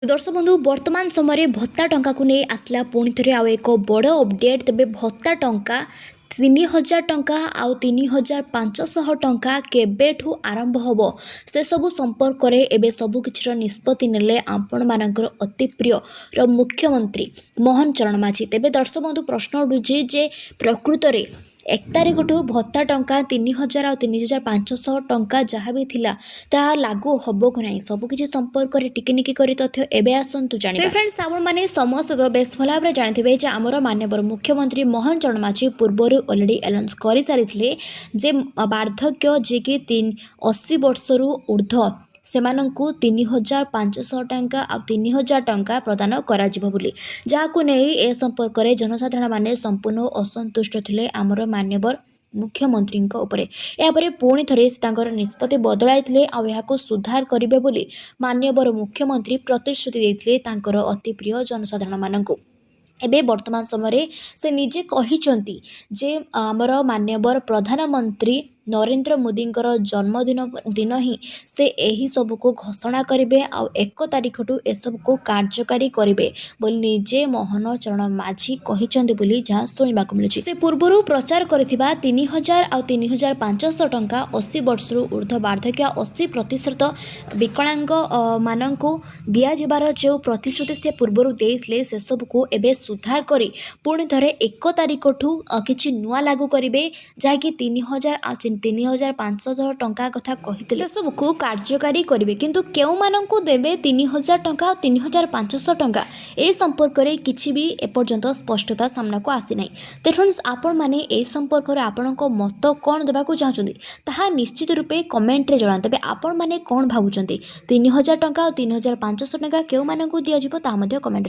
दर्शक बंधु वर्तमान समय भत्ता टंका को नहीं आसला पुणी थे आउ एक बड़ अपडेट तेबे भत्ता टंका 3000 टंका आउ 3500 टंका केबेठू आरंभ होब से सबु संपर्क में एबे सबु किछिर निष्पत्ति नेले आपण मानकर अति प्रिय मुख्यमंत्री मोहन चरण माझी। तेबे दर्शक बंधु प्रश्न उठुछि जे प्रकृत रे 1 तारिख भत्ता टंका 3000 आ 3500 टंका जहाँ भी थिला ताहा लागू हबो कि नहीं सबकिछि संपर्क में टिकिनिकी करी तथ्य एबे आसंतु जानिबा। फ्रेंड्स आपण माने समस्त तो बेस भल भाव जानिथिबे जे आमर माननीय मुख्यमंत्री मोहन चरण माझी पूर्वर ऑलरेडी अनाउंस करि सारिथिले जे वार्धक्य जे कि 80 वर्षरू ऊर्ध्व सेमानंकु 3500 टंका आ 3000 टंका प्रदान कराजिबो बोली जाहाकु नै ए संपर्क में जनसाधारण माने संपूर्ण असंतुष्ट थिले आमर मान्यवर मुख्यमंत्री उपरे यापर पुणी थे निष्पत्ति बदलाई आउ सुधार करेंगे बोली मान्यवर मुख्यमंत्री प्रतिश्रुति देते अति प्रिय जनसाधारण मानकु। एबे वर्तमान समय से निजे कहिचंती जे आमर मान्यवर प्रधानमंत्री नरेंद्र मोदी जन्मदिन ही से यही सब को घोषणा करेंगे आउ 1 तारिख ठू ए सब को कार्यकारी करेंगे बोली निजे मोहन चरण माझी कहिचंती बोली जहाँ सुनिबा को मिलुछि। से पूर्वरु प्रचार करथिबा 3000 आउ 3500 टंका 80 वर्षरू ऊर्ध्व वार्धक्य 80% विकलांग माननकु दिया जिबार जो प्रतिश्रुति से पूर्वरु देइथले से सब को एबे सुधार करी पुणी थरे 1 तारिख ठू किछि नुआ लागू करेंगे जहाँकि 3000 आ 3500 टंका कथा कही सब को कार्यकारी करेंगे किंतु केउ माननकु देबे 3000 टंका 3500 टंका ए संपर्क में किछि भी एपर्यंत स्पष्टता सामना को आसी नाही। तो फ्रेंड्स आपण माने ए संपर्क में आपणक मत कौन देबा को चाहछन्ती ताहा निश्चित रूपे कमेंट रे जणान तबे आपण माने कौन भाबुचन्ती 3000 टंका और 3500 टंका केउ माननकु दिया जिवो ता मध्ये कमेंट